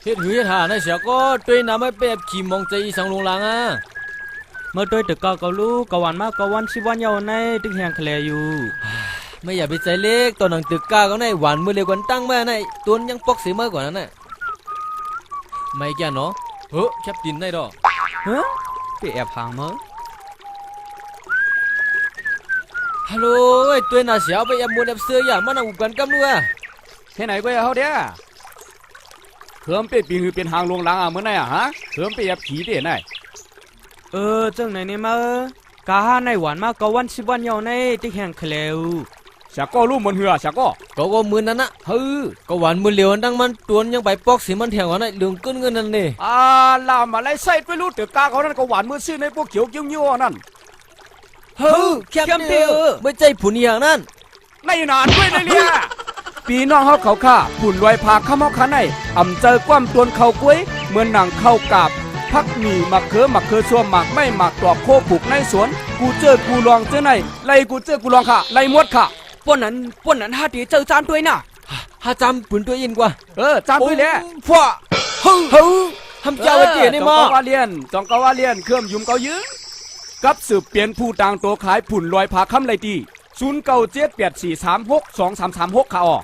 เฮ็ดหือเฮ็ดหาในเสียก็ด้วยน้ำไม่เป๊บขี่มองใจอีสังลงหลังอ่ะเมื่อด้วยตึกเกาลูกวันมากกวันชิวันยาวในตึกแห่งทะเลอยู่ไม่อย่าไปใจเล็กตอนหนังตึกก้าก็ในหวานมือเร็วกว่าตั้งมาในตัวยังปอกสีมากกว่านั้นน่ะไม่แก่เนาะเฮ้แคปตินได้ดอกเฮ้ไปแอบหางมั้งฮัลโหลไอ้ตัวน่าเสียวไปแอบมูดแอบเสื้ออย่างมันเอาอุกันกำลัวแค่ไหนก็เอาเด้อเขิมเป็ดปีหือเป็นหางลงหลังอ่ะเมื่อไหร่อ่ะฮะเขิมไปแอบผีเด้ไหนจังไหนเนี่ยมากาหาในหวานมากกวันชิวันยาวในตึกแห่งทะเลฉากก็รู้มันเหือฉากก็มือนั้นนะเฮ้อก็หวานมือเหลียวดังมันตัวยังไปปอกสีมันแถวนั้นเหลืองขึ้นเงินนั่นนี่ลามาไล่ใส่ไปรู้ตึกกาเขานั่นก็หวานมือซื้อในพวกเขียวเกี้ยวๆนั่นเฮ้อแคมเดียวไม่ใจผุนอย่างนั้นในนานด้วยนะเนี่ยปีน้องเขาฆ่าผุ่นลอยพาข้ามเขาขาในเจอความตวนเขากล้วยเหมือนหนังเข้ากาบพักหนีหมักเขือซัวหมักไม่หมักตอกโคผูกในสวนกูเจอกูลองเจอไหนไล่กูเจอกูลองค่ะไล่มดค่ะป้นนั้นหาตีเจอจานด้วยน่ะหาจำปืนตัวยินกว่าจานด้วยแหละฟ้าเฮ้อทำเจ้าเตี๋ยนี่มาจองกว่าเลียนเคลื่อนยุ่มเกายื้อกับสืบเปลี่ยนผู้ต่างตัวขายผุ่นลอยพาค่ำไรตี0978436233 6ค่ะอ๋อ